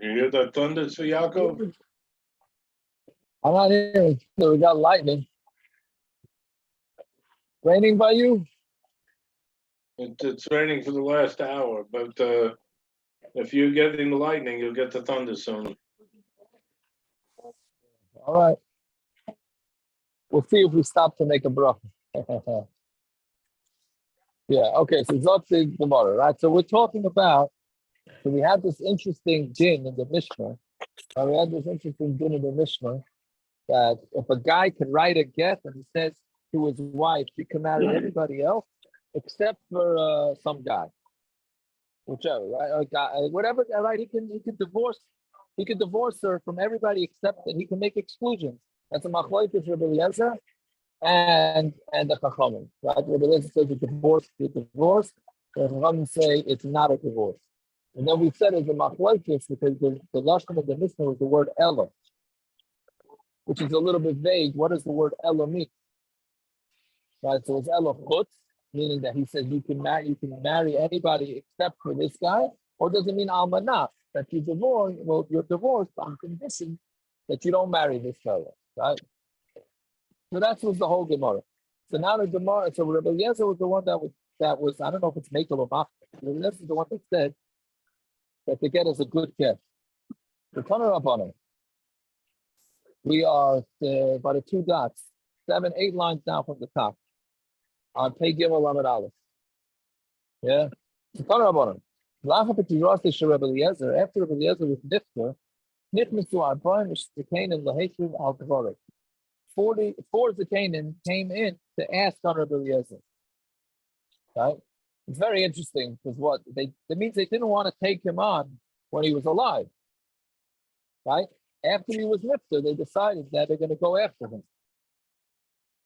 You hear that thunder, so Yaakov? I'm not hearing. We got lightning. Raining by you? It's raining for the last hour, but if you're getting the lightning, you'll get the thunder soon. All right. We'll see if we stop to make a bracha. Yeah, okay, so Zotzi Gemara, right? So we're talking about, so we had this interesting din in the Mishnah. We had this interesting din in the Mishnah that if a guy can write a get and he says to his wife, she can marry anybody else except for some guy, whichever, right? Or guy, whatever, right? He can divorce her from everybody except that he can make exclusions. That's a machlokes Rabbi Eliezer and the Chachamim, right? Rabbi Eliezer says a divorce is a divorce. The Chachamim say it's not a divorce. And then we said it's a machlokes because the lashon of the Mishnah was the word Ella, which is a little bit vague. What does the word Ella mean? Right, so it's Ella chutz, meaning that he says you can marry anybody except for this guy, or does it mean almanach, that you divorce? Well, you're divorced on condition that you don't marry this fellow, right? So that was the whole Gemara. So now the Gemara, so Rabbi Eliezer was the one that was I don't know if it's Mekel or Mach. Rabbi Eliezer is the one that said that the get is a good get. The Tanur Rabbanan. We are by the two dots, 7, 8 lines down from the top on Pei Gimel Lamed Aleph. Yeah, the Tanur Rabbanan. Rabbi Eliezer, after Rabbi Eliezer was nifter, nichnisu arba'in zekanim laheshiv al dvarim. 4 zekanim came in to ask on Rabbi Eliezer. Right? It's very interesting because that means they didn't want to take him on when he was alive. Right? After he was nifter, they decided that they're going to go after him.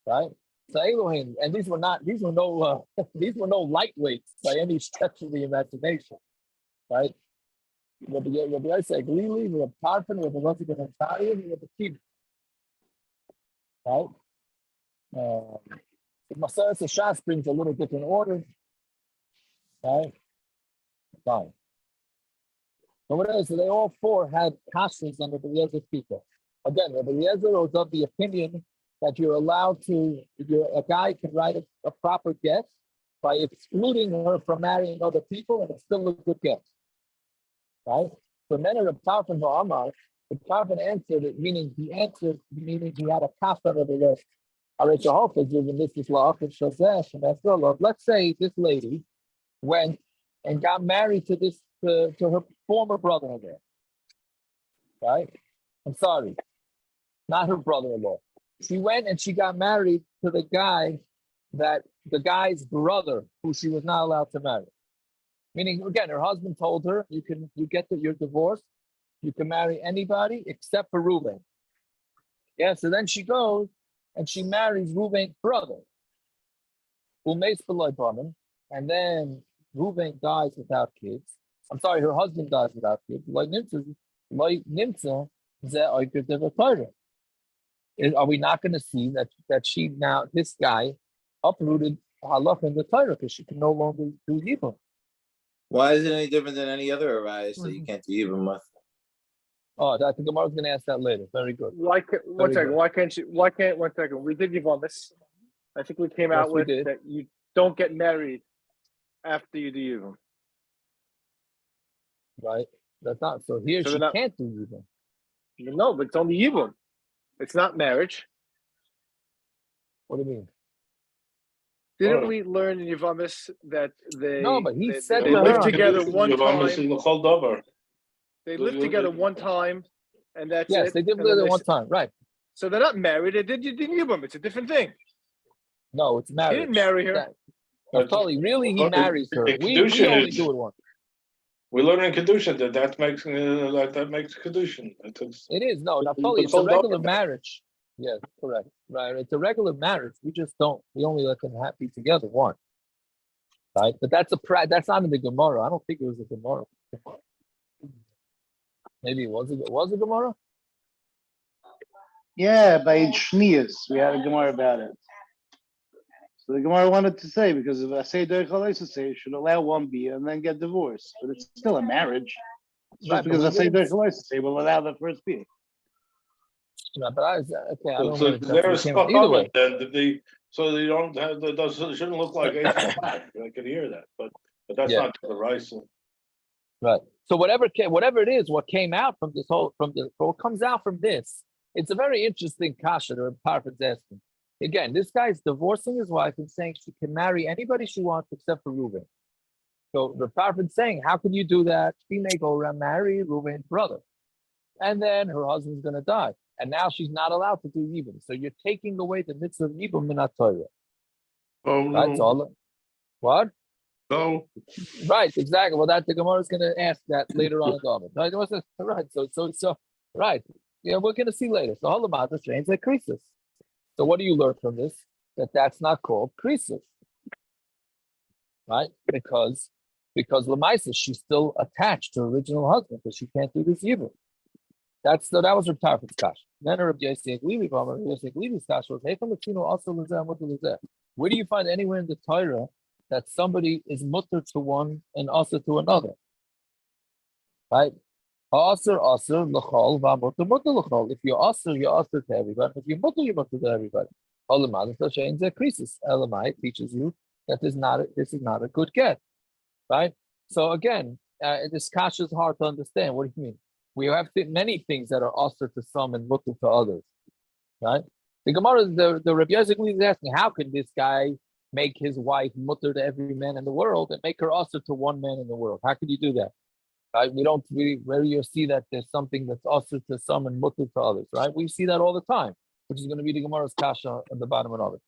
Right? So Elohim, and these were no lightweights by any stretch of the imagination. Right? Rabbi Yosef Glili, Rabbi Tarfon, Rabbi Rossi Ben Antari, and Rabbi Kiva. Right? Maseres Shas brings a little different order. Right? Fine. So what else? So they all 4 had kashas on Rabbi Eliezer's people. Again, Rabbi Eliezer was of the opinion that you're allowed to, a guy can write a proper get by excluding her from marrying other people, and it's still a good get. Right? So then Rabbi Tarfon Ha'amar, the Tarfon answered it, meaning he had a kasha of the rest. Let's say this lady went and got married to her former brother-in-law. Right? I'm sorry, not her brother-in-law. She went and she got married to the guy's brother, who she was not allowed to marry. Meaning, again, her husband told her, you're divorced, you can marry anybody except for Reuben. Yeah, so then she goes and she marries Reuben's brother, who makes the and then Reuben dies without kids. I'm sorry, her husband dies without kids. Are we not going to see that she now, this guy, uprooted halach in the Torah because she can no longer do Yibum? Why is it any different than any other arise that you can't do Yibum with? Oh, I think Gemara's going to ask that later. Very good. One second. We did Yibum. I think we came out with that you don't get married after you do Yibum. Right. That's not so. Here so she can't do Yibum. No, but it's only Yibum. It's not marriage. What do you mean? Didn't we learn in Yavamis that they lived together one time? They lived together one time, and that's it. Yes, they did live one time, right? So they're not married. They did Yibum. It's a different thing. No, it's marriage. He didn't marry her. Totally, really, he marries her. We only do it once. We learn in Kedusha that makes Kedushin. It is it's a regular marriage. Yes, correct. Right, it's a regular marriage. We only let them be together once. Right, but that's not in the Gemara. I don't think it was a Gemara. Maybe it was a Gemara. Yeah, by Shnias, we had a Gemara about it. So the Gemara wanted to say, because if I say Derech HaLois say, you should allow one beer and then get divorced, but it's still a marriage. Just Right, but because we I say wouldn't- the say will allow the first beer. Right, but I don't So know. there's Either way, then so they don't have, it shouldn't look like Ace Black. I could hear that, but that's Yeah. not the rice. right. So whatever it is, what came out from this what comes out from this, it's a very interesting kasha that Parfit's asking. Again, this guy's divorcing his wife and saying she can marry anybody she wants except for Reuben. So the Parfit's saying, how can you do that? She may go around marry Reuben's brother, and then her husband's going to die, and now she's not allowed to do Yibum. So you're taking away the mitzvah of Yibum minat Torah. Oh, That's all. What? no. Right, exactly. Well, that the Gemara is going to ask that later on in the Amid. Right, so, right. Yeah, we're going to see later. So, Halamata trains like creases. So, what do you learn from this? That's not called creases, right? Because Lamaisa, she's still attached to her original husband, because she can't do this evil. That was her Tarfit's kash. Then her Yosef Levi's kash was, hey, from the Tino also Lazar. Where do you find anywhere in the Torah that somebody is mutter to one and also to another? Right? Aser l'chol, v'amutter mutter l'chol. If you're aser to everybody. If you're mutter to everybody. Olamad shein ze krisis. Elamai teaches you that this is not a good get. Right? So again, this kash is hard to understand. What do you mean? We have many things that are aser to some and mutter to others. Right? The Gemara, the Rabbi Yosef is asking, how can this guy make his wife mutter to every man in the world and make her also to one man in the world? How could you do that? Right? We don't really where you see that there's something that's also to some and mutter to others, right? We see that all the time, which is going to be the Gemara's kasha at the bottom of it.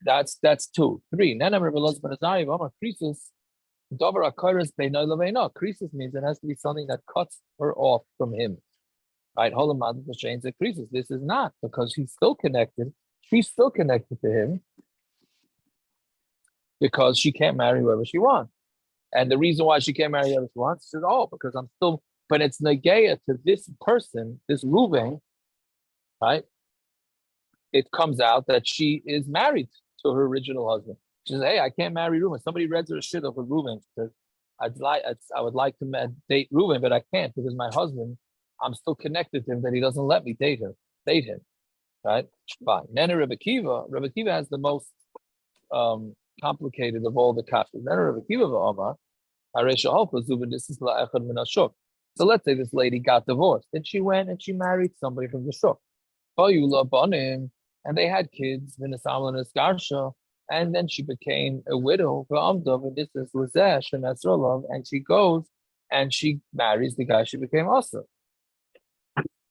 That's 2. 3. Krisis means it has to be something that cuts her off from him. Right? Krisis. This is not, because he's still connected. She's still connected to him because she can't marry whoever she wants. And the reason why she can't marry whoever she wants, she says, because I'm still, but it's negaya to this person, this Reuven, right? It comes out that she is married to her original husband. She says, hey, I can't marry Reuven. Somebody reads her a shit of a Reuven. She says, I would like to date Reuven, but I can't because my husband, I'm still connected to him, that he doesn't let me date him, right? Fine. Then Rebbe Kiva has the most complicated of all the kashas. Then Rebbe Kiva v'Omar, so let's say this lady got divorced, and she went and she married somebody from the shuk. And they had kids, and then she became a widow. And this is and she goes and she marries the guy she became also.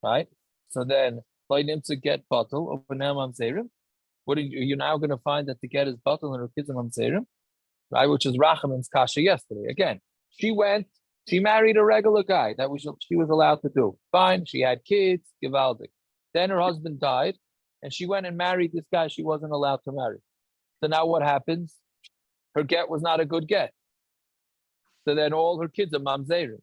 Right? So then, to get bottle, what are you now going to find that to get his bottle and her kids are right? Which is Rachaman's kasha yesterday. Again, she married a regular guy that she was allowed to do. Fine, she had kids, Givaldic. Then her husband died, and she went and married this guy she wasn't allowed to marry. So now what happens? Her get was not a good get. So then all her kids are mamzerim,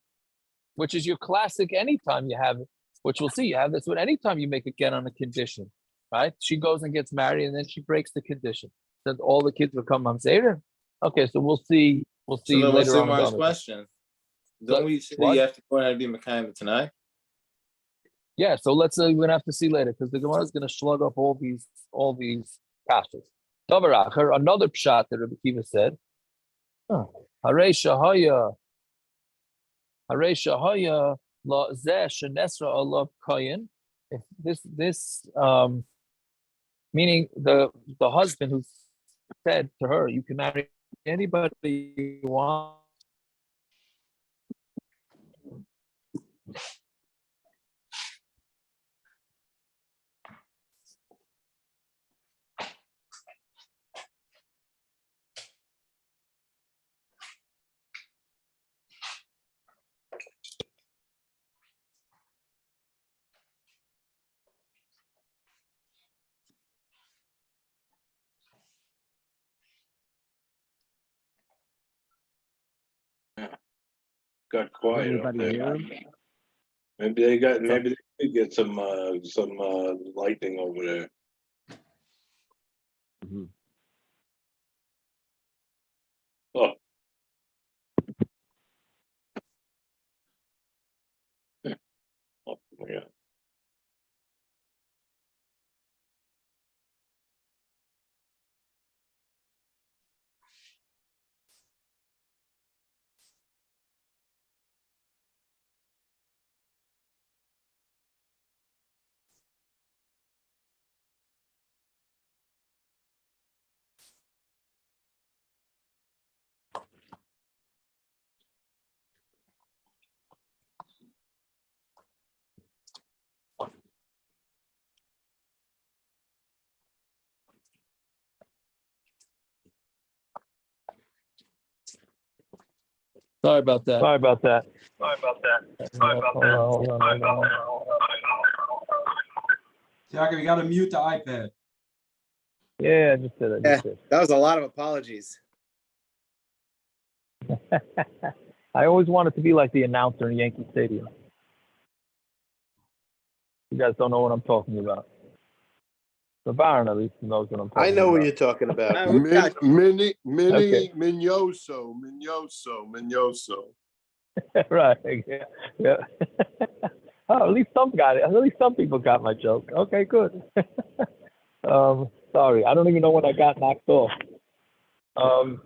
which is your classic anytime you have, which we'll see, you have this with anytime you make a get on a condition, right? She goes and gets married, and then she breaks the condition. So all the kids become mamzerim. Okay, so we'll see. We'll see later on. What's question? Don't we say you have to go ahead and be Mekayim tonight? Yeah, so let's we're gonna have to see later because the Gemara is gonna slug up all these pastors. Another pshat that Rabbi Kiva said. Harei shahaya la zeh shenesra alav kayin. If this meaning the husband who said to her, you can marry anybody you want. Got quiet. Anybody There. hear him? Maybe they did get some lightning over there. Mhm. Oh, Sorry about that. Sorry about that. Hold on. Jacob, you gotta mute the iPad. Yeah, I just did. Yeah, that was a lot of apologies. I always wanted to be like the announcer in Yankee Stadium. You guys don't know what I'm talking about. The Baron at least knows what I'm talking about. I know what you're talking about. Mini Okay. Mignoso. Right. Yeah. Oh, at least some got it. At least some people got my joke. Okay, good. Sorry, I don't even know when I got knocked off. Okay,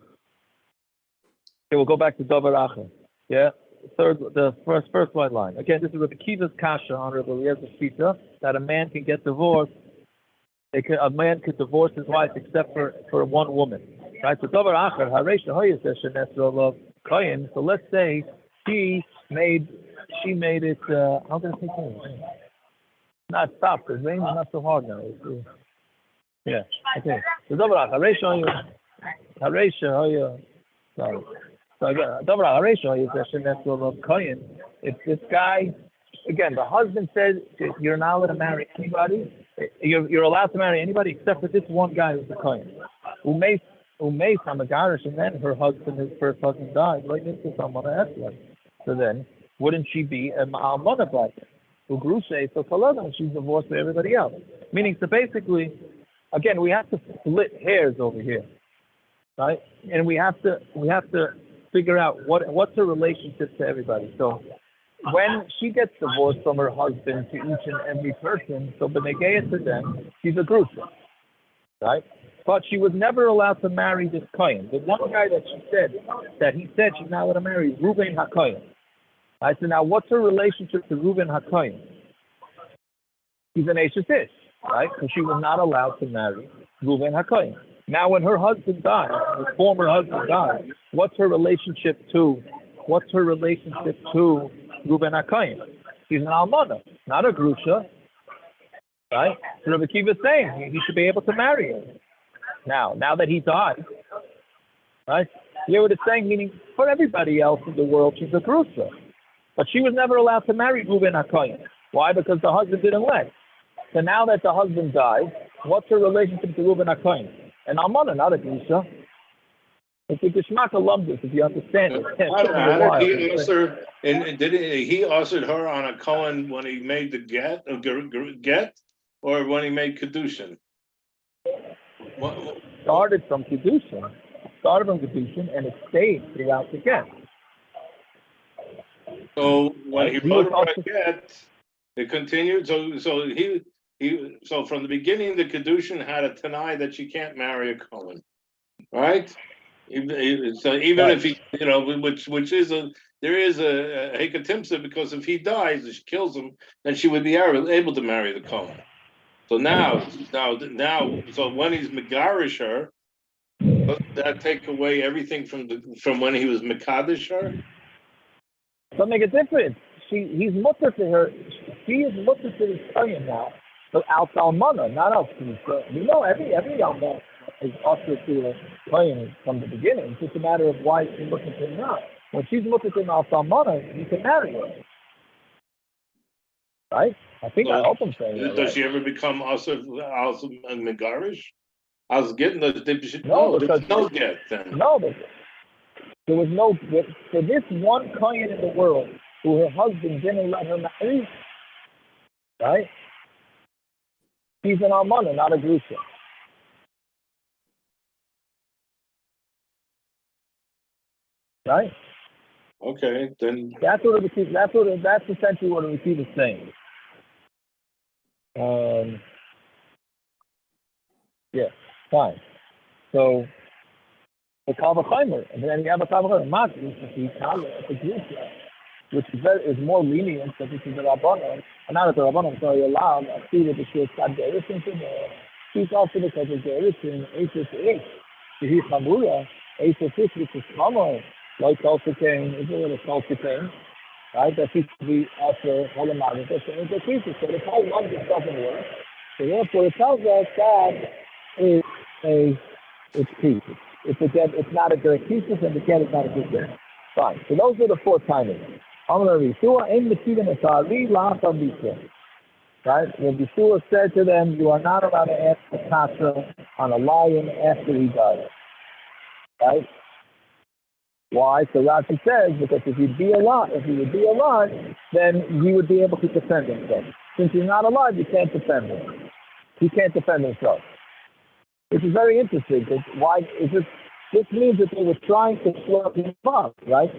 we'll go back to Davar Acher. Yeah, the first white line. Again, this is Rabbi Kiva's kasha on Rabbi Eliezer Shita that a man can get divorced. A man could divorce his wife except for one woman, right? So Davar Acher Haresh Hoyes Shenesro Kohen. So let's say she made it. How did I take it? Not stop because rain is not so hard now. Yeah. Okay. So Davar Acher Haresh Hoyes. Sorry. So again, Davar Acher Haresh Hoyes Shenesro Kohen. If this guy, again, the husband said you're not allowed to marry anybody. You're allowed to marry anybody except for this one guy who's a kohen. Who may Hamagarish, and then her husband, his first husband, died. Like this is someone else. So then, wouldn't she be a Ma'almona by him? Who grew say so Kalada, and she's divorced by everybody else. Meaning, so basically, again, we have to split hairs over here, right? And we have to figure out what's her relationship to everybody. So when she gets divorced from her husband to each and every person, so Benegeya to them, she's a grusa, right? But she was never allowed to marry this kohen. The one guy that she said she's not allowed to marry is Reuven HaKohen. Right? So now, what's her relationship to Reuven HaKohen? He's an Ashes Ish, right? So she was not allowed to marry Reuven HaKohen. Now, when her husband died, her former husband died, what's her relationship to Reuven HaKohen? He's an almana, not a grusha, right? So Rabbi Kiva is saying he should be able to marry her. Now that he died, right? You hear what it's saying? Meaning, for everybody else in the world, she's a grusha. But she was never allowed to marry Reuven HaKohen. Why? Because the husband didn't let. So now that the husband died, what's her relationship to Reuven HaKohen? An almana, not a grusha. It's a Geshmak alumnus, if you understand it. How did he answer? And did he answered her on a Cohen when he made the get, or when he made kedushin? Started from kedushin, and it stayed throughout the get. So when he wrote her get, it continued. So from the beginning, the kedushin had a tanai that she can't marry a Cohen, right? So even if he, which is there is a hekatimsa, because if he dies, if she kills him, then she would be able to marry the Kohen. So now, so when he's megarish her, doesn't that take away everything from when he was mekadosh her? Doesn't make a difference. He's mutter to her. She is mutter to his Kohen now. So al salmana, not al so every almana is also to a Kohen from the beginning. It's just a matter of why she's looking to him now. When she's looking to him al salmana, you can marry her. Right? I hope I'm saying that. Does she ever become also megarish? I was getting there's no get then. No, there was no, for this one Kohen in the world who her husband didn't let her marry, right? She's an almana, not a grusha. Right? Okay, then that's essentially what the Rav is saying. Yeah, fine. So the Kalvachaimer, and then you have a Kalvachaimer, which is more lenient, but this is the Rabbanon, and not that the Rabbanon are allowed. I see that the Shul Tzad Gerishin to the she's also because of Gerishin, Eishes Ish, the Hi Chamura, Eishes Ish, which is common, like Kalsikain, is a little Kalsikain, right? That seems to be also Holamad, so the pieces. So the whole one just doesn't work. So therefore, it tells us that it's pieces. It's not a good pieces, and the get is not a good get. Fine. So those are the four timings. Right? When Yeshua said to them, you are not allowed to ask the kasha on a lion after he dies. Right? Why? So Rashi says, because if he would be alive, then he would be able to defend himself. Since he's not alive, you can't defend him. He can't defend himself. Which is very interesting, because why is this means that they were trying to slug him up, right?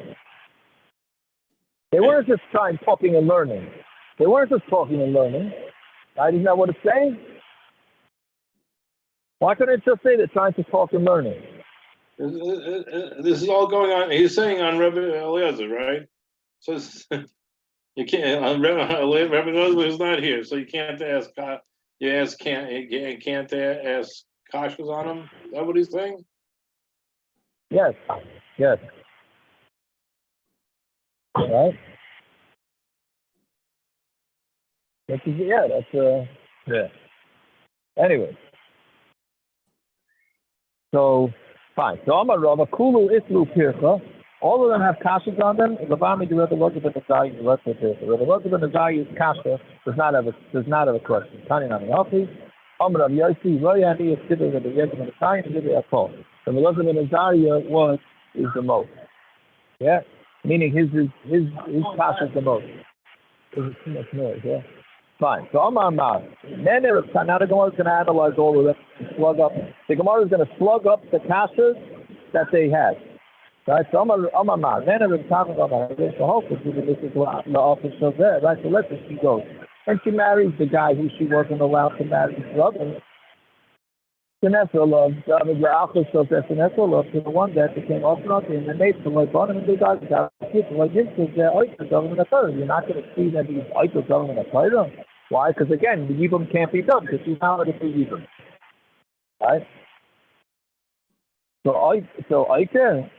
They weren't just talking and learning. They weren't just talking and learning. Right? Isn't that what it's saying? Why couldn't it just say they're trying to talk and learning? This is all going on. He's saying on Rebbe Eliezer, right? So you can't. Rebbe Eliezer is not here, so you can't ask. Can't ask kashkas on him. Is that what he's saying? Yes. Yes. Right. That's yeah. Anyway. So fine. So I'm a Rava Kulu Islu Pircha. All of them have kashas on them. The Lavami the Rebbe Logic and the Zai the rest of it. The Rebbe Logic and the Zai's kasha does not have a question. Tani Nami Alfi. Amr Rav Yossi Royani is sitting at the Yezim and the Zai and the Akol. The Rebbe Logic and the Zai is the most. Yeah, meaning his kasha is the most. There's too much noise. Yeah. Fine. So Amar Mar. Now the Gemara is going to analyze all of them and slug up. The Gemara is going to slug up the kashas that they had. Right? So Amar Mar. Then the talking about this. The hope is this is the office of there. Right? So let's see goes. And she marries the guy who she wasn't allowed to marry his brother. Sinesra the Alchus of the Sinesra loved the one that became Orthodox and the mate to like bottom and the guys got kids like this is the Oikos government authority. You're not going to see that he's Oikos government authority. Why? Because again, the Yibum can't be done because he's not going to be Yibum. Right? So Oikos,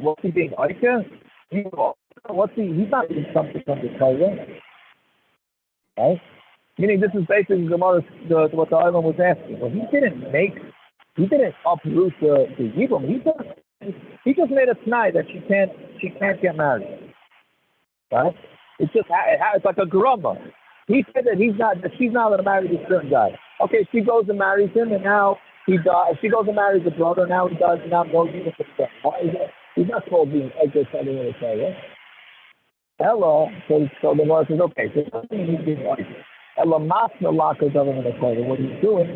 what's he being Oikos? He's not doing something from the Torah. Right? Meaning this is basically what the island was asking. Well, he didn't uproot the Yibum. He just made a tonight that she can't get married. Right? It's like a grumma. He said that she's not going to marry this certain guy. Okay, she goes and marries him, and now he dies. She goes and marries the brother, now he dies, and now goes even for the Why is it? He's not called being Edgar something in the Torah. Hello. So the Lord says, okay, so something he's being like. What he's doing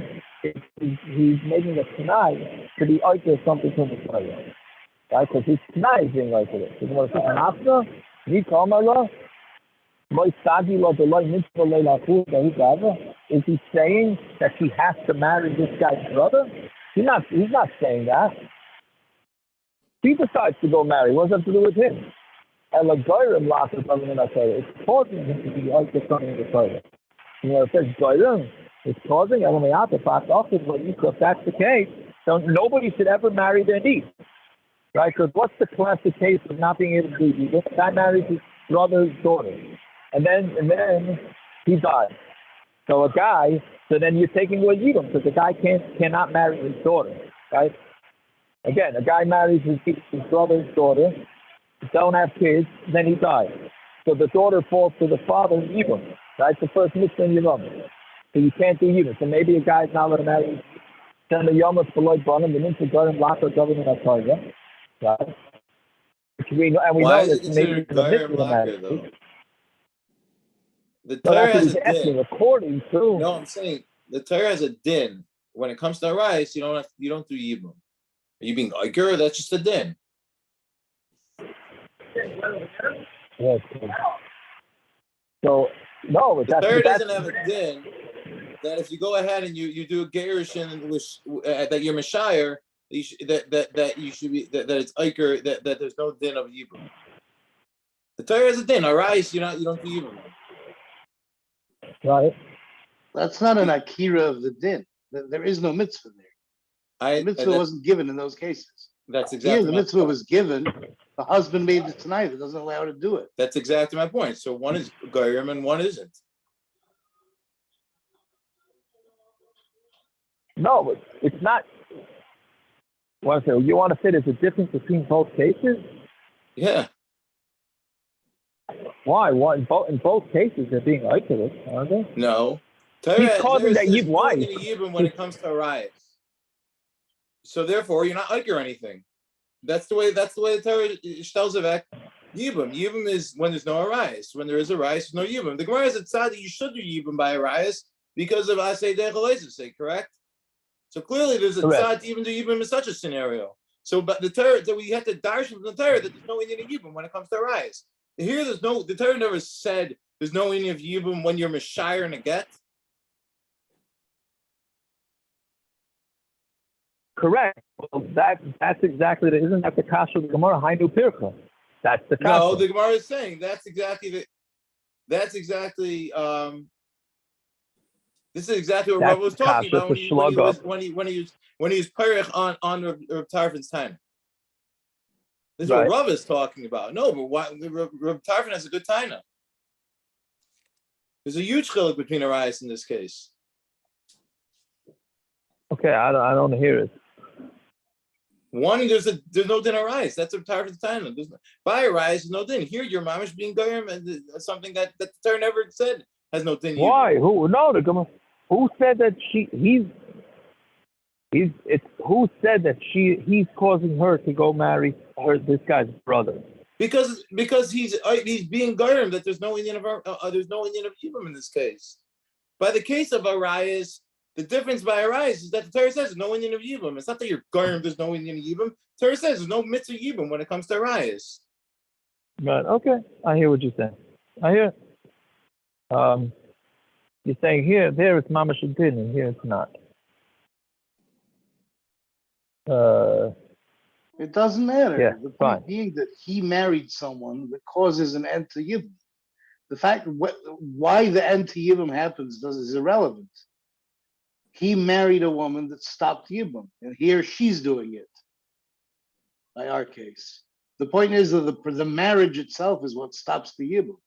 is he's making a Tanai to be out there something from the Torah. Right? Because his Tanai is being like it. So the Lord says, Nafna, Nikamala, is he saying that she has to marry this guy's brother? He's not saying that. He decides to go marry. What does that have to do with him? It's causing him to be out there something in the Torah. It says Goyim, it's causing Elamiyata fast often, but if that's the case, so nobody should ever marry their niece. Right? Because what's the classic case of not being able to do it? This guy marries his brother's daughter. And then he dies. So then you're taking away Yidam, because the guy cannot marry his daughter. Right? Again, a guy marries his brother's daughter, don't have kids, then he dies. So the daughter falls to the father's Yidam. Right, the first mitzvah in Yom. So you can't do either. So maybe a guy's not going to marry. Send the Yom below Bonim, the mitzvah Gorim Laka government of Torah. Right? We know that maybe the mitzvah matters. The Torah has a din. According to. No, I'm saying the Torah has a din. When it comes to rice, you don't do Yibum. Are you being Iker? That's just a din. Yes. So. No, the Torah doesn't have a din that if you go ahead and you do a gerushin that you're mishayir, that you should be that it's iker that there's no din of yibum. The Torah has a din. Arais, you don't do yibum. Right. That's not an akira of the din. There is no mitzvah there. The mitzvah wasn't given in those cases. That's exactly. Here, the mitzvah was given. The husband made it tonight. It doesn't allow her to do it. That's exactly my point. So one is Goyim and one isn't. No, it's not. You want to say there's a difference between both cases? Yeah. Why? What? In both cases, they're being isolated, aren't they? No. He's causing that says yib. Why? no yibum when it comes to Arias. So therefore, you're not iker or anything. That's the way the Torah tells of yibum. Yibum is when there's no Arias. When there is Arias, there's no yibum. The Gemara is that you should do yibum by Arias because of Asay Dechalezis, correct? So clearly, there's a tzad to even do yibum in such a scenario. So, but the Torah that we have to dash from the Torah that there's no Indian of yibum when it comes to Arias. Here, the Torah never said there's no Indian of yibum when you're mishayir in a get. Correct. Well, that's exactly isn't that the kasha of the Gemara? Hainu pircha. That's the kasha. No, the Gemara is saying this is exactly what Rav was talking about when he was parich on Rav Tarfon's time. This is what Rav is talking about. No, but Rav Tarfon has a good taina. There's a huge chiluk between Arias in this case. Okay, I don't hear it. One, there's no din Arias. That's Rav Tarfon's taina. By Arias, there's no din. Here, your mamish being goyim and something that the Torah never said has no din. Why? Who? No, the Gemara. Who said that he's who said that he's causing her to go marry this guy's brother? Because he's being goyim that there's no Indian of Yibam in this case. By the case of Arias, the difference by Arias is that the Torah says there's no Indian of Yibam. It's not that you're goyim there's no Indian of Yibam. The Torah says there's no mitzvah Yibam when it comes to Arias. Right. Okay. I hear what you're saying. I hear. You're saying there it's mamash din, and here it's not. It doesn't matter. Yeah, the point being that he married someone that causes an end to Yibam. The fact why the end to Yibam happens is irrelevant. He married a woman that stopped Yibam, and here she's doing it. By our case, the point is that the marriage itself is what stops the Yibam.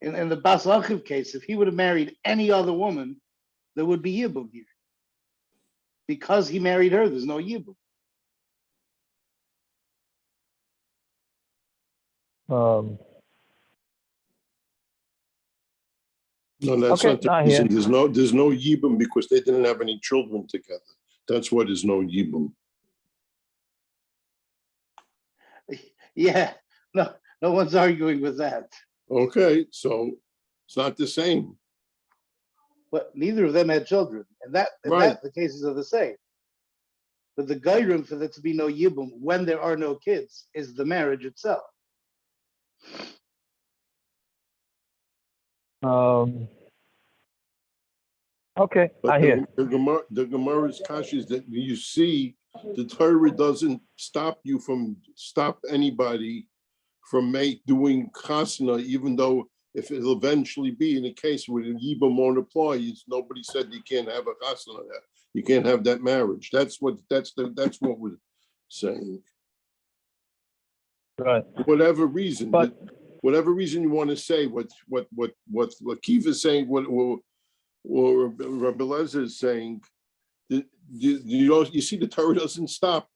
In the Bas Achiv case, if he would have married any other woman, there would be Yibum here. Because he married her, there's no Yibum. No, that's not the reason. There's no Yibum because they didn't have any children together. That's why there's no Yibum. Yeah, no one's arguing with that. Okay, so it's not the same. But neither of them had children, and that the cases are the same. But the gairum for there to be no yibum when there are no kids is the marriage itself. Okay, but I hear. The Gemara's kasha is that you see the Torah doesn't stop anybody from doing chasna, even though if it'll eventually be in a case where the yibum won't apply, nobody said you can't have a chasna. You can't have that marriage. That's what we're saying. Right. Whatever reason, whatever reason you want to say, what Kiva is saying, what Rabbi Lezer is saying, you see the Torah doesn't stop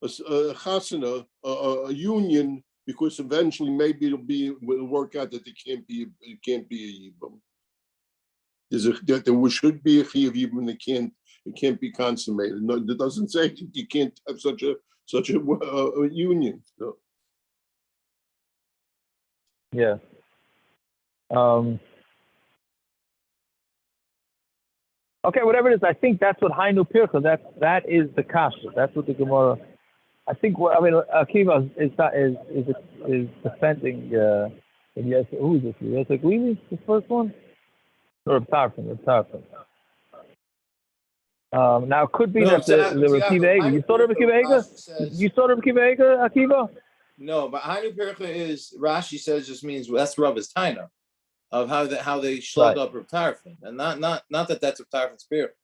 a chasana, a union, because eventually maybe it'll work out that it can't be a yibum. There should be a chiyuv yibum. It can't be consummated. No, it doesn't say you can't have such a union. No. Yeah. Okay, whatever it is, I think that's what Hainu Pircha. That is the kasha. That's what the Gemara. I think. Akiva is defending. Yes, who is this? Yes, Aglili, the first one, or Tarfon. Now it could be that the Rekiva Eger. You saw the Rekiva Eger? You saw the Rekiva Eger, Akiva? No, but Hainu Pircha is Rashi says just means that's Rab's taina of how they slug up Rav Tarfon, and not that that's Rav Tarfon's spirit.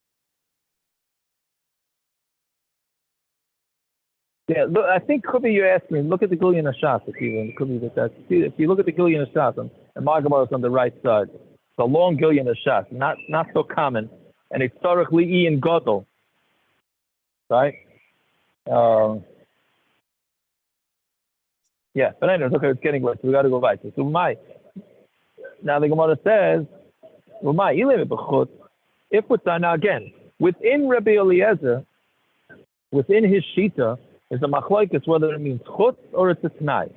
Yeah, look, I think could be you're asking. Look at the Gillian Ashas, Akiva. It could be that. If you look at the Gillian Ashas, and Margamar is on the right side. It's a long Gillian Ashas, not so common, and it's Tzarech Li'i and Godel, right? Yeah, but anyways, okay, it's getting late, so we got to go back. So now the Gemara says, if it's now again within Rabbi Eliezer, within his shita, is a machlokes whether it means chutz or it's a tnai.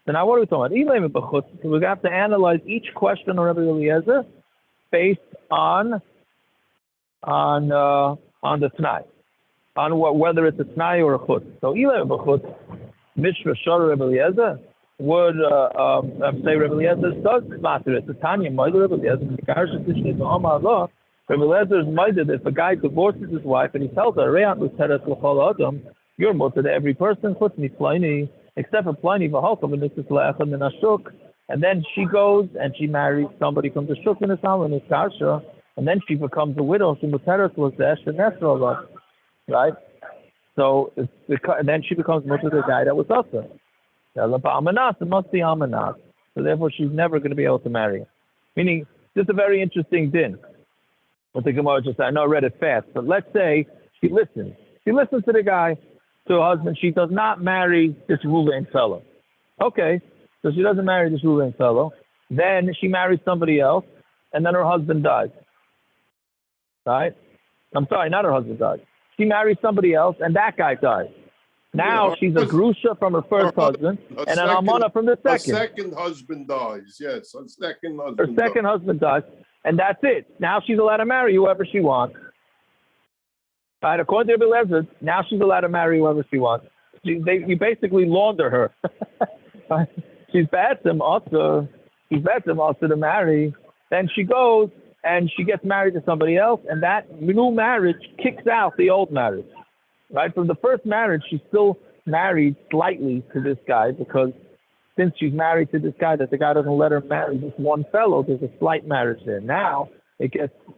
So now what are we talking about? So we have to analyze each question of Rabbi Eliezer based on the tnai, on whether it's a tnai or a chutz. So ilay b'chutz, mishra shor Rabbi Eliezer would say Rabbi Eliezer does matter. It's a Tanya mother Rabbi Eliezer. Rabbi Eliezer is mother that if a guy divorces his wife and he tells her, you're mother to every person, except for Pliny, and then she goes and she marries somebody from the shuk in his house in his kasha, and then she becomes a widow. She was the right? So and then she becomes mother to the guy that was also. It must be Amanas. So therefore she's never going to be able to marry him. Meaning, this is a very interesting din. What the Gemara just said, I know I read it fast, but let's say she listens. She listens to the guy, to her husband. She does not marry this Ruvain fellow. Okay, so she doesn't marry this Ruvain fellow. Then she marries somebody else, and then her husband dies. Right? I'm sorry, not her husband dies. She marries somebody else, and that guy dies. Now she's a grusha from her first husband and an almana from the second. Her second husband dies, yes. Her second husband dies, and that's it. Now she's allowed to marry whoever she wants. Right? According to Rabbi Eliezer, now she's allowed to marry whoever she wants. You basically launder her. Right? She's batsam also. She's batsam also to marry. Then she goes and she gets married to somebody else, and that new marriage kicks out the old marriage. Right, from the first marriage, she's still married slightly to this guy because since she's married to this guy, that the guy doesn't let her marry this one fellow, there's a slight marriage there. Now,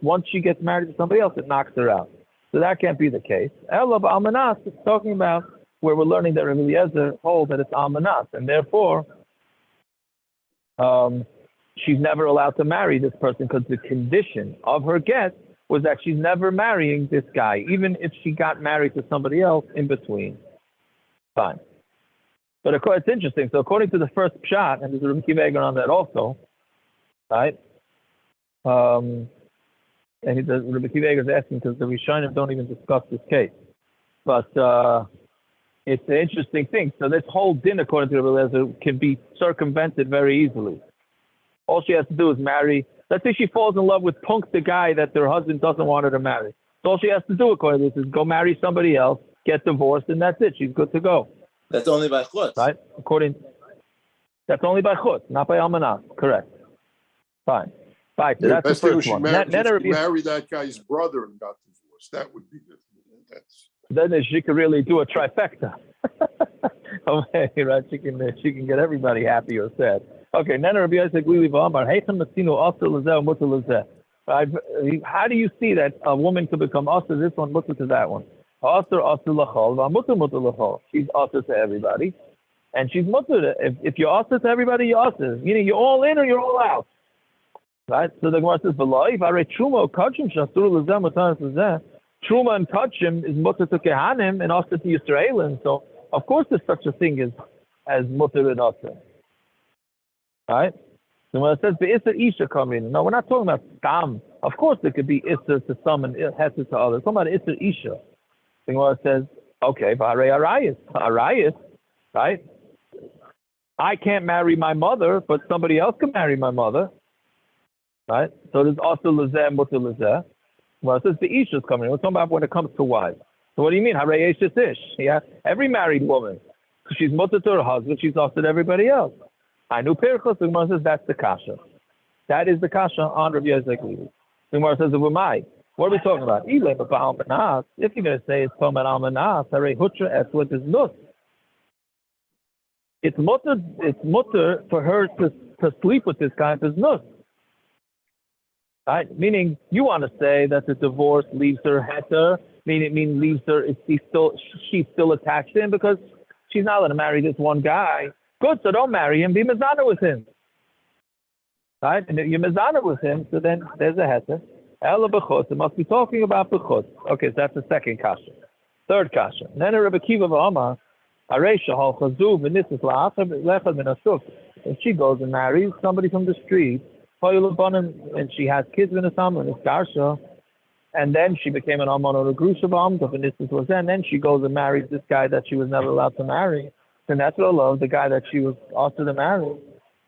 once she gets married to somebody else, it knocks her out. So that can't be the case. Elav Almanas is talking about where we're learning that Rabbi Eliezer holds that it's Almanas, and therefore she's never allowed to marry this person because the condition of her get was that she's never marrying this guy, even if she got married to somebody else in between. Fine. But it's interesting. So according to the first pshat, and there's a Rabbi Kiva on that also, right? And Rabbi Kiva is asking because the Rishonim don't even discuss this case. But it's an interesting thing. So this whole din, according to Rabbi Eliezer, can be circumvented very easily. All she has to do is marry. Let's say she falls in love with Punk, the guy that her husband doesn't want her to marry. So all she has to do, according to this, is go marry somebody else, get divorced, and that's it. She's good to go. That's only by chutz. Right? That's only by chutz, not by almanah. Correct. Fine. Fine. So that's the first one. She married that guy's brother and got divorced. That would be good. Then she could really do a trifecta. Okay, right? She can get everybody happy or sad. Okay, then Rabbi Yosef Glili V'Amar, Heicham Masinu Asr Lezeh Mutter Lezeh. How do you see that a woman could become Asr this one, Mutter to that one? Asr Lachol, V'Mutter Mutter Lachol. She's Asr to everybody, and she's Mutter. If you're Asr to everybody, you're Asr. Meaning you're all in or you're all out. Right? So the Gemara says, V'Loi, V'Arei Truma Kachim Shasur Lezeh Mutter Lezeh. Truma and Kachim is Mutter to Kehanim and Asr to Yisraelim. So of course there's such a thing as Mutter and Asr. Right? So when it says the Isser Isha come in, no, we're not talking about Stam. Of course, there could be Isser to some and Hesed to others. We're talking about Isser Isha. The Gemara says, okay, Arayis, right? I can't marry my mother, but somebody else can marry my mother. Right? So there's also Lezeh and Mutter Lezeh. Well, it says the Isha is coming in. We're talking about when it comes to wives. So what do you mean? Harayis Ish. Yeah, every married woman. She's Mutter to her husband, she's also to everybody else. I knew Pirchos, the Gemara says that's the kasha. That is the kasha on Rabbi Yosef Glili. The Gemara says, what are we talking about? If you're going to say it's talking about almanas, hare hutra es what is nus. It's mutter for her to sleep with this guy if it's nus. Right? Meaning, you want to say that the divorce leaves her heter, meaning leaves her, she's still attached to him because she's not allowed to marry this one guy. Good, so don't marry him. Be mizana with him. Right? And if you're mizana with him, so then there's a heter. Ela b'chutz. It must be talking about b'chutz. Okay, so that's the second kasha. Third kasha. Then Rabbi Kiva v'Amar, Aresha hal chazu v'nitzis la'achar lechad min hashuk. If she goes and marries somebody from the street, and she has kids in the summer and it's garsha, and then she became an almana or a grusha b'amta, and this was then. Then she goes and marries this guy that she was never allowed to marry. Then that's what I love, the guy that she was asked to marry.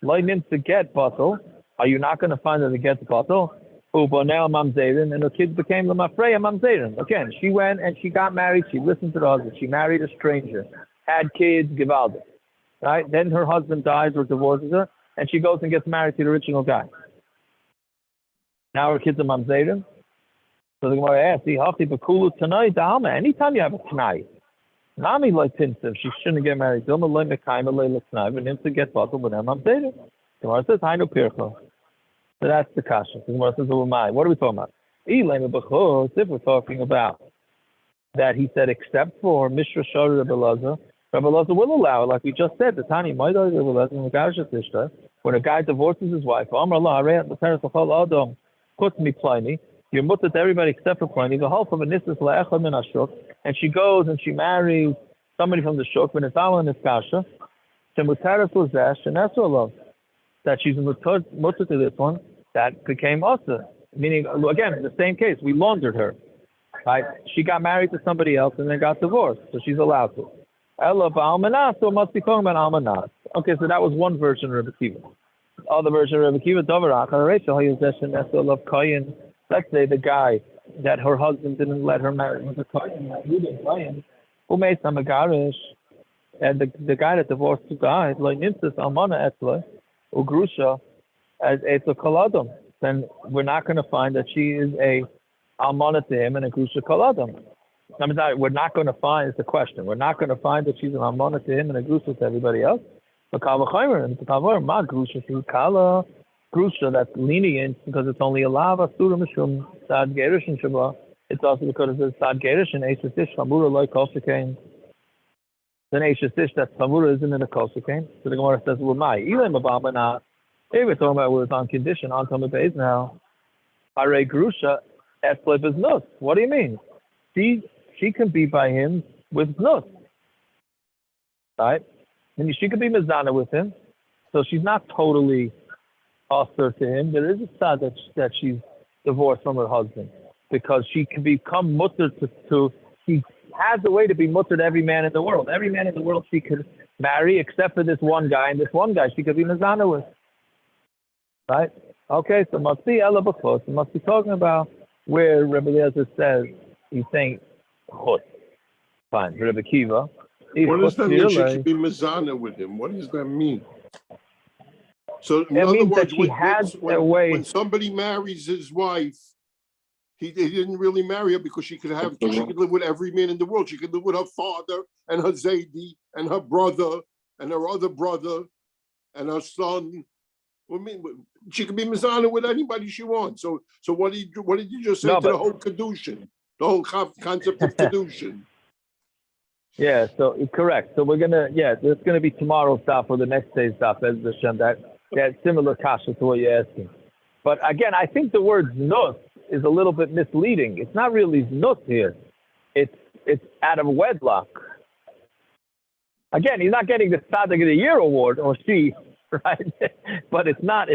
Lightning to get bottle. Are you not going to find her to get the bottle? Ubonel mamzerin, and her kids became the mafreya mamzerin. Again, she went and she got married. She listened to the husband. She married a stranger, had kids, givalda. Right? Then her husband dies or divorces her, and she goes and gets married to the original guy. Now her kids are mamzerin. So the Gemara asks, "Hafti b'kulu tanai da'alma." Anytime you have a tanai, nami like tinsiv, she shouldn't get married. Dilma loy mekayim loy l'tnai, but nimsa get bottle, but I'm mamzerin. The Gemara says, "Hainu pircha." So that's the kasha. The Gemara says, what are we talking about? If we're talking about that he said, except for Mishra Shari Rebbe Elazar will allow it, like we just said, the Tani Maidai Rebbe Elazar, when a guy divorces his wife, you're mutter to everybody except for Pliny, the half of a nisas la'echad min hashuk, and she goes and she marries somebody from the shuk, when it's all in this kasha, Temutaras Lazesh, and that's all love. That she's mutter to this one, that became Asa. Meaning, again, in the same case, we laundered her. Right? She got married to somebody else and then got divorced, so she's allowed to. Ella ba'almanas, so it must be talking about almanas. Okay, so that was one version of Rebbe Kiva. The other version of Rebbe Kiva, let's say the guy that her husband didn't let her marry was a kohen, who made some megarish, and the guy that divorced the guy, like Nimsis Almana Etzle, Ugrusha, as Etzel Kaladam, then we're not going to find that she is a Almana to him and a Grusha Kaladam. I mean, we're not going to find, it's the question, we're not going to find that she's an Almana to him and a Grusha to everybody else. But Kavachimer, and Kavachimer, Ma Grusha to Kala, Grusha, that's lenient because it's only a lava, Surah Mishum, Sad Gerish and Shabbat. It's also because it's Sad Gerish and Eishatish, Hamura, like Kosakain. Then Eishatish, that Hamura isn't in a Kosakain. So the Gemara says, well, my, Elam Ababana. Hey, we're talking about where it's on condition, on Tommy Bays now. Are Grusha, Esplip is nus. What do you mean? She can be by him with nus. Right? And she could be Mizana with him. So she's not totally hostile to him. There is a side that she's divorced from her husband. Because she can become mutter to she has a way to be mutter to every man in the world. Every man in the world she could marry except for this one guy, and this one guy she could be Mizana with. Right? Okay, so must be Ella B'chus. It must be talking about where Rebbe Eliezer says he's saying chut. Fine, Rebbe Kiva. What does that mean? She should be Mizana with him. What does that mean? So in other words, when somebody marries his wife, he didn't really marry her because she could live with every man in the world. She could live with her father and her Zaidi and her brother and her other brother and her son. I mean, she could be Mizana with anybody she wants. So what did you just say to the whole Kedushin? The whole concept of Kedushin. Yeah, so correct. So there's gonna be tomorrow's stuff or the next day's stuff, as the Shem, that similar kasha to what you're asking. But again, I think the word nus is a little bit misleading. It's not really nus here. It's out of wedlock. Again, he's not getting the Tzaddik of the Year award, or she. Right, but it's not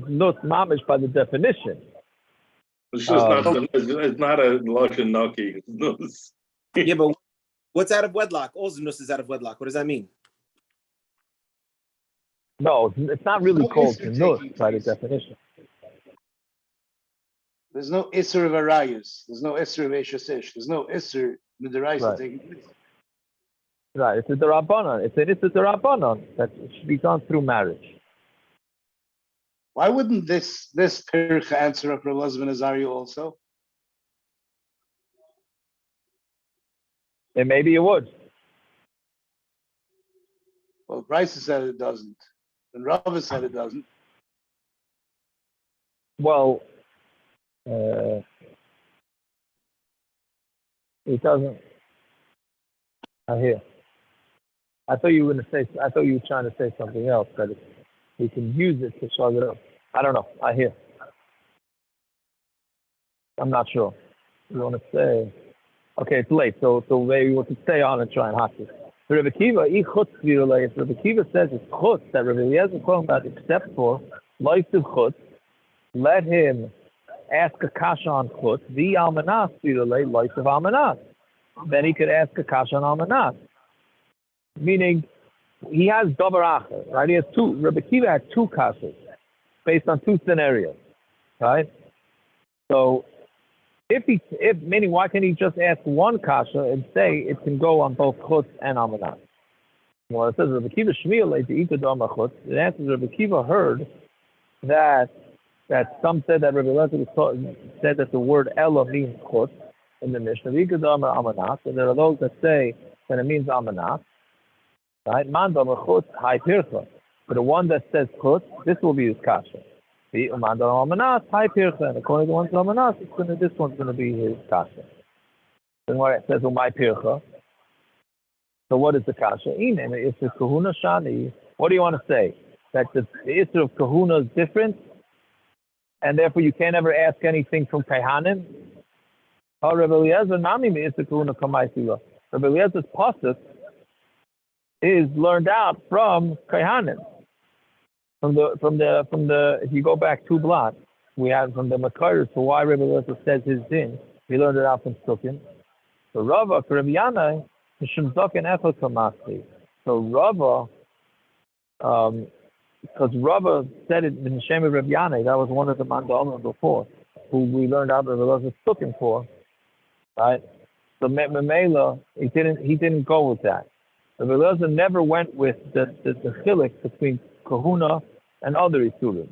nus mamish by the definition. It's just it's not a lashon naki. Yeah, but what's out of wedlock? All nus is out of wedlock. What does that mean? No, it's not really called nus by the definition. There's no isser of arayus. There's no isser of eshasish. There's no isser midaraisa taking place. Right, it's a derabanan. It's a derabanan that should be done through marriage. Why wouldn't this pircha answer up Rav Elazar ben Azariah also? And maybe it would. Well, Bryce said it doesn't, and Rava said it doesn't. Well, it doesn't. I hear. I thought you were trying to say something else, that we can use it to shove it up. I don't know. I hear. I'm not sure. You want to say? Okay, it's late, so maybe we can stay on and try and hack it. Rabbi Kiva, if Rabbi Kiva says it's chutz that Rabbi Eliezer is talking about, except for life of chutz, let him ask a kasha on chutz, the almanas virulay, life of almanas. Then he could ask a kasha on almanas. Meaning, he has davar acher, right? He has two. Rabbi Kiva had two kashas based on two scenarios, right? So, meaning, why can't he just ask one kasha and say it can go on both chutz and almanas? Well, it says Rabbi Kiva shmiel to eat the dama chutz. The answer is Rabbi Kiva heard that some said that Rabbi Eliezer said that the word Ella means chutz in the Mishnah. And there are those that say that it means almanas. Right? Man dama chutz hai pircha. For the one that says chutz, this will be his kasha. The man dama almanas hai pircha. And according to the one almanas, this one's going to be his kasha. Then where it says umay pircha. So what is the kasha? If it's kahuna shani, what do you want to say? That the issue of kahuna is different, and therefore you can't ever ask anything from Kaihanim? Rabbi Eliezer nami me'isur kahuna kamaisila. Rabbi Eliezer's pasuk is learned out from Kaihanim. From the if you go back 2 blocks, we have from the Makari's for why Rabbi Eliezer says his din. We learned it out from Sukkim. So Rava for Rabbi Yanai. So Rava, because Rava said it in Shem of Rabbi Yanai, that was one of the Mandalmas before, who we learned out Rabbi Eliezer looking for, right? So Memela, he didn't go with that. Rabbi Eliezer never went with the chilik between Kahuna and other Isurim.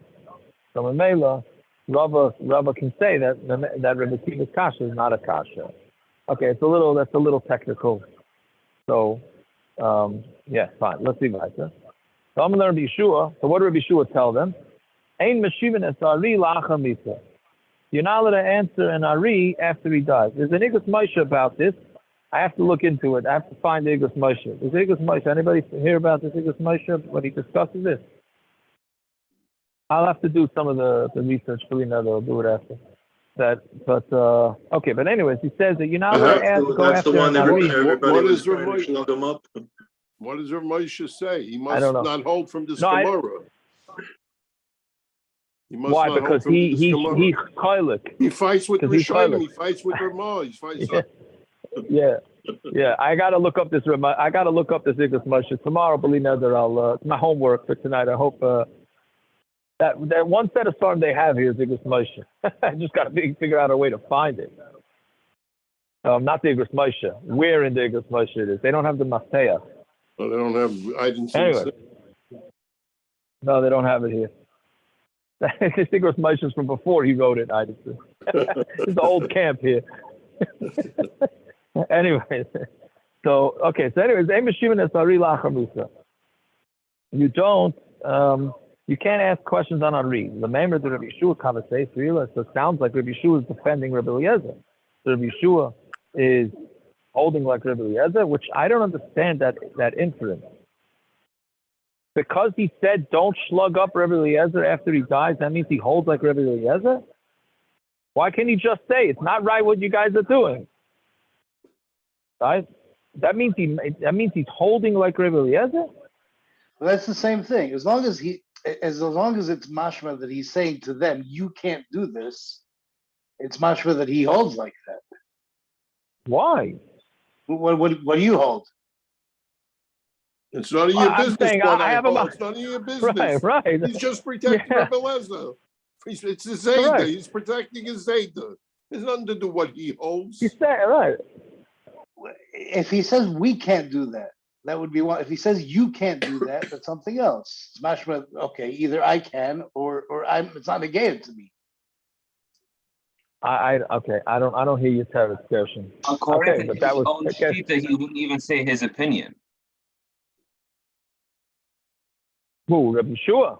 So Memela, Rava can say that Rabbi Kiva's kasha is not a kasha. Okay, that's a little technical. So, yeah, fine. Let's see later. So I'm going to learn Rabbi Yeshua. So what did Rabbi Yeshua tell them? Ein meshivin es ari lacha misa. You're not allowed to answer an ari after he dies. There's an Igros Moshe about this. I have to look into it. I have to find the Igros Moshe. There's Igros Moshe. Anybody hear about this Igros Moshe when he discusses this? I'll have to do some of the research. I'll do it after. Okay, but anyways, he says that you're not allowed to ask. That's the one everybody What was does trying to snug him up. What does Rav Moshe say? He must not hold from this No, Gemara. He must why? not Because hold from this he's Gemara. chaylik. He fights with Because he's Rishonim. He fights with Ramah. He fights. Yeah. I gotta look up this. I gotta look up this Igros Moshe tomorrow. Believe me, I'll. It's my homework for tonight. I hope that one set of farm they have here is Igros Moshe. I just gotta figure out a way to find it. Not the Igros Moshe. Where in the Igros Moshe it is? They don't have the Masteya. No, they don't have. I didn't see. Anyway. No, they don't have it here. This Igros Moshe is from before he wrote it. I just. It's the old camp here. Anyway, so anyways, you don't. You can't ask questions on Ari. The member of the Rabbi Yeshua conversation, so it sounds like Rabbi Yeshua is defending Rabbi Eliezer. So Rabbi Yeshua is holding like Rabbi Eliezer, which I don't understand that inference. Because he said don't slug up Rabbi Eliezer after he dies, that means he holds like Rabbi Eliezer? Why can't he just say it's not right what you guys are doing? Right? That means he's holding like Rabbi Eliezer? Well, that's the same thing. As long as it's mashma that he's saying to them, you can't do this, it's mashma that he holds like that. Why? What do you hold? It's none of your business. It's none of your business. Right. He's just protecting Rabbi Eliezer. It's the Zayda. He's protecting his Zayda. There's nothing to do what he holds. He's saying right. If he says we can't do that, that would be one. If he says you can't do that, that's something else. It's mashma. Okay, either I can or I'm. It's not negated to me. I don't hear your Teretz Gershon. According to his own shita, he wouldn't even say his opinion. Who, Rabbi Yeshua?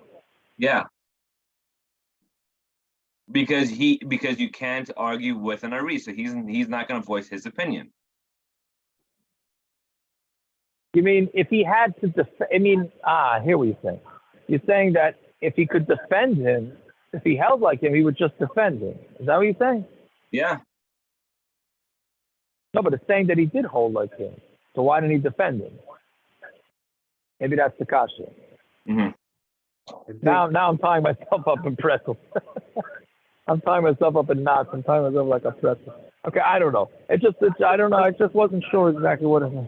Yeah. Because you can't argue with an Ari, so he's not going to voice his opinion. You mean if he had to defend? I mean, I hear what you're saying. You're saying that if he could defend him, if he held like him, he would just defend him. Is that what you're saying? Yeah. No, but it's saying that he did hold like him. So why didn't he defend him? Maybe that's the kasha. Mhm. Now I'm tying myself up in pretzels. I'm tying myself up in knots. I'm tying myself like a pretzel. Okay, I don't know. I don't know. I just wasn't sure exactly what it was.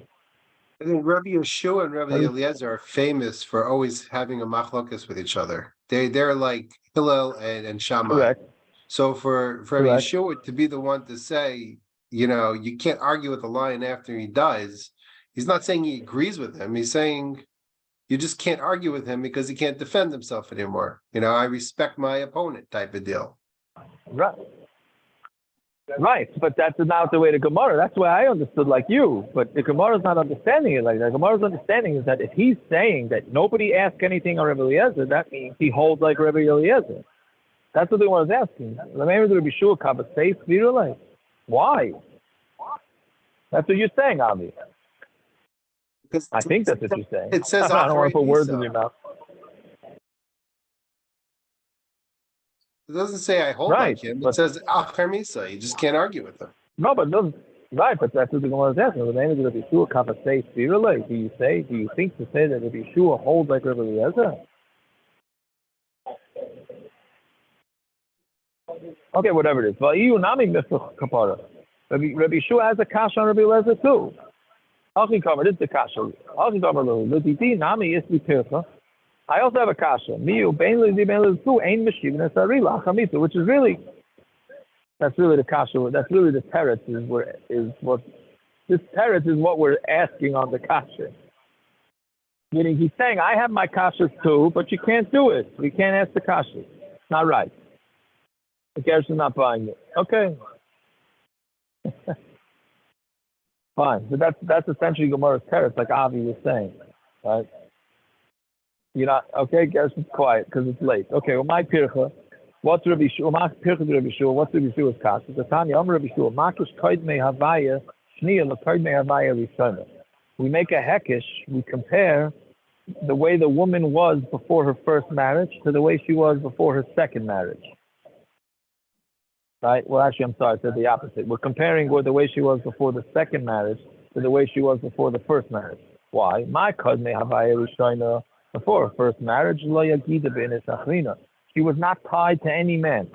I think Rabbi Yeshua and Rabbi What is- Eliezer are famous for always having a machlokas with each other. They're like Hillel and Shammai. Correct. So for Rabbi Correct. Yeshua to be the one to say, you can't argue with the lion after he dies, he's not saying he agrees with him. He's saying you just can't argue with him because he can't defend himself anymore. I respect my opponent type of deal. Right. Right, but that's not the way the Gemara. That's why I understood like you. But the Gemara is not understanding it like that. Gemara's understanding is that if he's saying that nobody asked anything on Rabbi Eliezer, that means he holds like Rabbi Eliezer. That's what the Gemara is asking. Why? That's what you're saying, Avi. Because I think that's what you're saying. it says I don't want to put words in Acharei your mouth. It doesn't say I hold Right, like him. It but- says Acher Misa. You just can't argue with him. No, but no, right, but that's what the Gemara is asking. The name of Rabbi Yeshua Kafasei Sirale. Do you think to say that Rabbi Yeshua holds like Rabbi Eliezer? Okay, whatever it is. Va'iyu nami mifrach kapara. Rabbi Yeshua has a kasha on Rabbi Eliezer too. Hachi kamer, this is the kasha. Hachi kamer lo, l'didi nami isli pircha. I also have a kasha. Miyu bein l'di bein l'du ein mishivin esari la'achamisa, which is really, that's really the kasha. That's really the teretz this teretz is what we're asking on the kasha. Meaning he's saying, I have my kashas too, but you can't do it. We can't ask the kashas. Not right. The Gersh is not buying it. Okay. Fine. So that's essentially Gemara's teretz, like Avi was saying. Right? You're not, okay, Gersh is quiet because it's late. Okay, well, my pircha, what's Rabbi Yeshua? My pircha to Rabbi Yeshua, what's Rabbi Yeshua's kasha? The Tanya, Rabbi Yeshua, makish koid me havaya, shniya l'koid me havaya rishona. We make a hekish, we compare the way the woman was before her first marriage to the way she was before her second marriage. Right? Well, actually, I'm sorry, I said the opposite. We're comparing the way she was before the second marriage to the way she was before the first marriage. Why? My cousin Havaya Rishona, before her first marriage, Lo Yagida B'Ines Achrina. She was not tied to any man.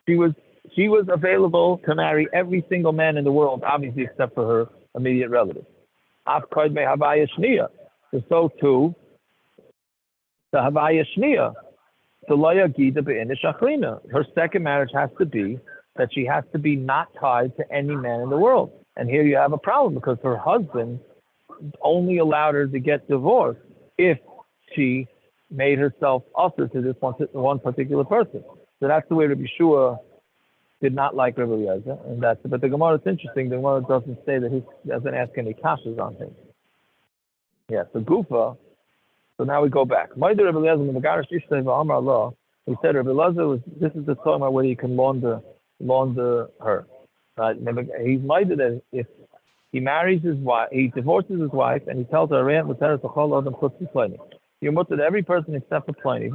She was available to marry every single man in the world, obviously except for her immediate relatives. Af Kodme Havaya Shniya. So too, the Havaya Shniya. Her second marriage has to be that she has to be not tied to any man in the world. And here you have a problem because her husband only allowed her to get divorced if she made herself usher to this one particular person. So that's the way Rabbi Yeshua did not like Rabbi Eliezer. But the Gemara is interesting. The Gemara doesn't say that he doesn't ask any kashas on him. Yeah, so Gufa. So now we go back. We said Rabbi Eliezer this is the time where you can launder her. Right? He's minded that if he marries his wife, he divorces his wife, and he tells her, you're mutter to every person except for Pliny.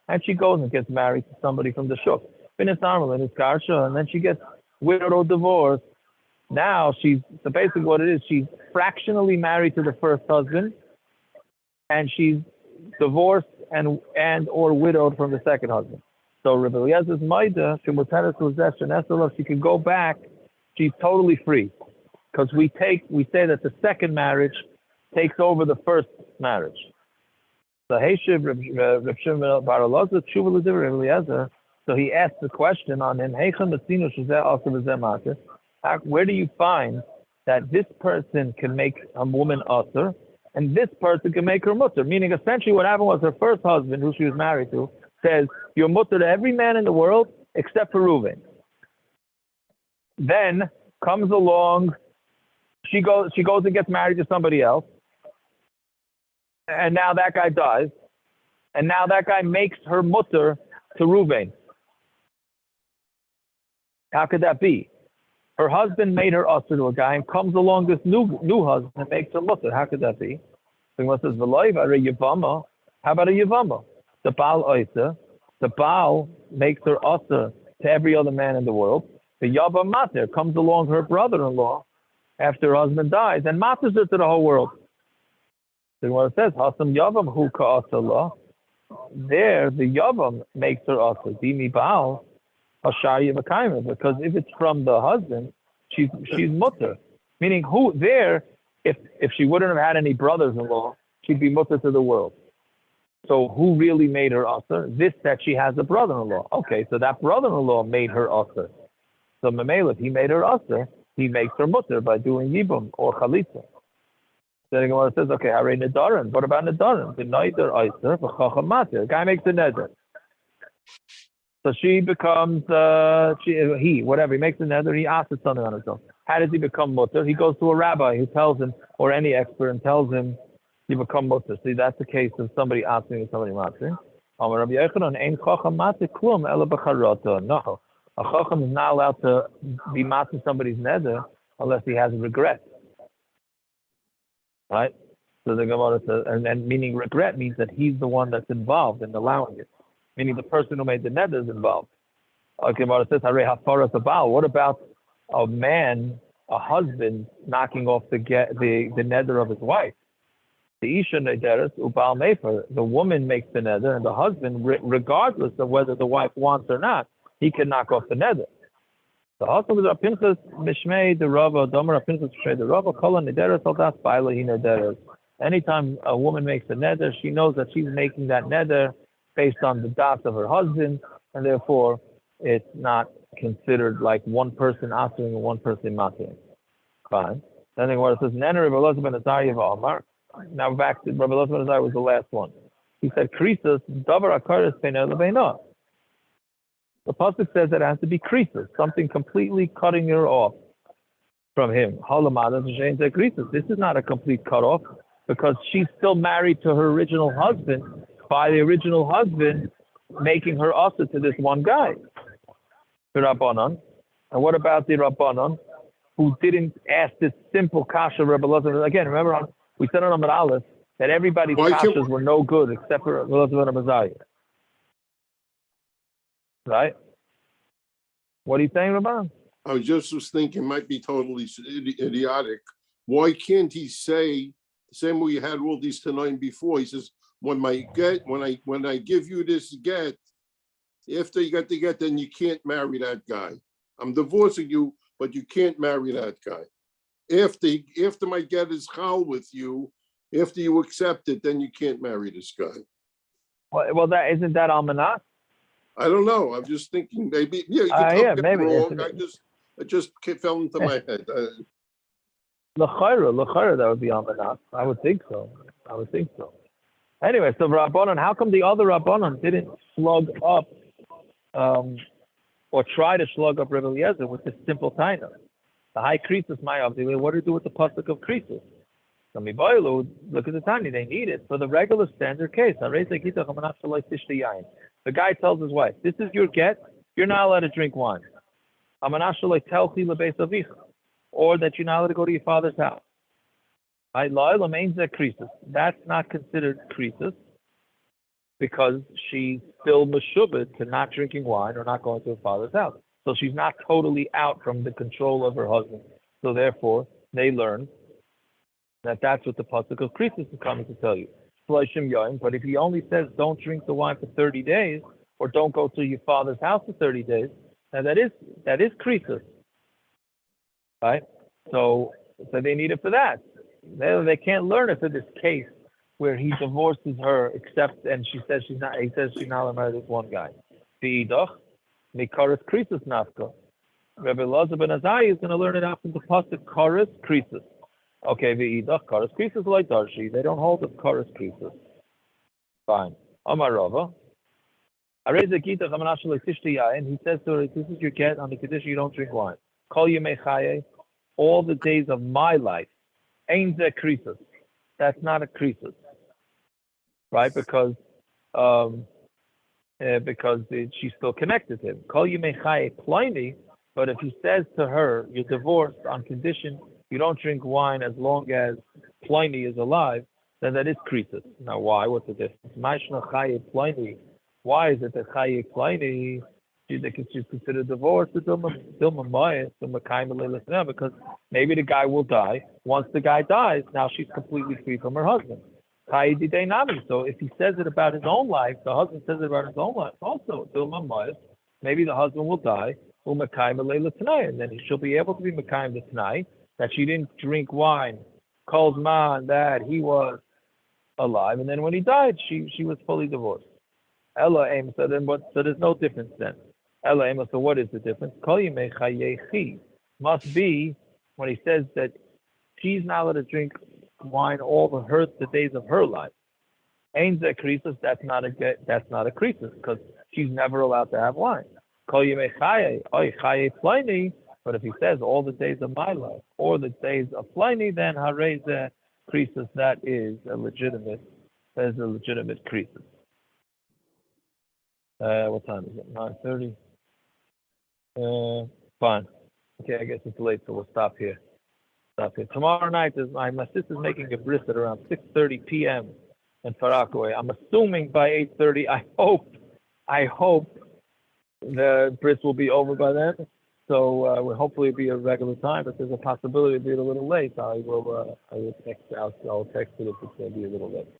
And she goes and gets married to somebody from the shuk. And then she gets widowed or divorced. Now so basically what it is, she's fractionally married to the first husband, and she's divorced and or widowed from the second husband. So Rabbi Eliezer's maida, she can go back. She's totally free, because we say that the second marriage takes over the first marriage. So Heshiv Reb Shimon Bar Elazar Tshuva L'Divrei Rabbi Eliezer. So he asked the question on him, where do you find that this person can make a woman usher and this person can make her mutter? Meaning, essentially, what happened was her first husband, who she was married to, says, you're mutter to every man in the world except for Reuven. Then comes along, she goes and gets married to somebody else, and now that guy dies, and now that guy makes her mutter to Reuven. How could that be? Her husband made her usher to a guy, and comes along this new husband and makes her mutter. How could that be? So he says, how about a Yavama? The Baal Oisa, the Baal makes her usher to every other man in the world. The Yava Mater comes along her brother-in-law after her husband dies and maters her to the whole world. Then what it says, Hasam Yavam Hu Ka'asala. There, the Yavam makes her also Dimi Baal Hashari Makaimer, because if it's from the husband, she's mutter. Meaning, who there, if she wouldn't have had any brothers-in-law, she'd be mutter to the world. So who really made her usher? This that she has a brother-in-law. Okay, so that brother-in-law made her usher. So Mamela, if he made her usher, he makes her mutter by doing yibum or chalitza. Then it says, okay, hare nedarim. What about nedarim? The neider oyster v'chacham matir. Guy makes a neder. So she becomes whatever, he makes a neder, he asks something on himself. How does he become mutter? He goes to a rabbi who tells him, or any expert, and tells him you become mutter. See, that's the case of somebody asking and somebody matir. Rabbi Yochanan, ein chacham matir klum ela b'charata. No, a chacham is not allowed to be matir somebody's neder unless he has regret. Right? So the Gemara says, and meaning regret means that he's the one that's involved in allowing it. Meaning the person who made the neder is involved. Okay, Gemara says, hare hafaras abal. What about a man, a husband, knocking off the neder of his wife? The isha nederes ubal mefer. The woman makes the neder, and the husband, regardless of whether the wife wants or not, he can knock off the neder. The husband was Pinchas Mishmei the Rava, Domer Pinchas Mishmei the Rava, Kola Nederes Aldas Baila Hi Nederes. Anytime a woman makes a neder, she knows that she's making that neder based on the das of her husband, and therefore it's not considered like one person answering and one person matering. Fine. Then the word says, Nene Rabbi Elazar ben Azariah v'Amar. Now back to Rabbi Elazar ben Azariah was the last one. He said, Krisus, Davar Akaris Beina Lebeina. The pasuk says that it has to be krisus, something completely cutting her off from him. This is not a complete cut off because she's still married to her original husband by the original husband making her usher to this one guy. The Rabbanon. And what about the Rabbanon who didn't ask this simple kasha Rabbi Elazar? Again, remember we said on Amar Aleph that everybody's kashas were no good except for Rabbi Elazar ben Azariah. Right? What are you saying, Rabban? I was thinking, might be totally idiotic. Why can't he say the same way you had all these tonight before? He says, when I give you this get, after you got the get, then you can't marry that guy. I'm divorcing you, but you can't marry that guy. After my get is chal with you, after you accept it, then you can't marry this guy. Well, that isn't that almanach? I don't know. I'm just thinking maybe. Yeah, you can tell me maybe. wrong. It just fell into my head. L'chayra, that would be almanach. I would think so. Anyway, so Rabbanon, how come the other Rabbanon didn't slug up or try to slug up Rebbe Eliezer with this simple taina? The high krisus, my obviously, what do you do with the pasuk of krisus? So look at the tanya, they need it for the regular standard case. The guy tells his wife, this is your get, you're not allowed to drink wine. Or that you're not allowed to go to your father's house. That's not considered krisis because she's still meshubed to not drinking wine or not going to her father's house. So she's not totally out from the control of her husband. So therefore, they learn that that's what the pasuk of krisis is coming to tell you. But if he only says don't drink the wine for 30 days or don't go to your father's house for 30 days, now that is krisis, right? So they need it for that. They can't learn it for this case where he divorces her, and he says she's not allowed to marry this one guy. V'idach, mikaris krisis nafka. Rabbi Elazar ben Azariah is going to learn it out from the pasuk karis krisis. Okay, v'idach karis krisis like darshi. They don't hold the karis krisis. Fine. Amar Rava. He says to her, this is your get on the condition you don't drink wine. Kol yemei chaye, all the days of my life. Ein ze krisis. That's not a krisis, right? Because she's still connected to him. Kol yemei chaye pliny. But if he says to her, you're divorced on condition you don't drink wine as long as Pliny is alive, then that is krisis. Now, why? What's the difference? Pliny. Why is it that Chaye Pliny she's considered divorced? Because maybe the guy will die. Once the guy dies, now she's completely free from her husband. So if he says it about his own life, the husband says it about his own life also. Maybe the husband will die, and then she'll be able to be Mekayim the Tanai, that she didn't drink wine, calls man that he was alive, and then when he died, she was fully divorced. Ella aim, so then what? So there's no difference then. Ella aim, so what is the difference? Must be when he says that she's not allowed to drink wine all the days of her life. Ain't that krisis? That's not a krisis because she's never allowed to have wine. But if he says all the days of my life or the days of Pliny, then hareze krisis, that is a legitimate krisis. What time is it? 9:30. Fine. Okay, I guess it's late, so we'll stop here. Tomorrow night is my sister's making a bris at around 6:30 p.m. in Farakaway. I'm assuming by 8:30. I hope the bris will be over by then. So we'll hopefully be a regular time, but there's a possibility it'll be a little late. I'll text it if it's going to be a little late.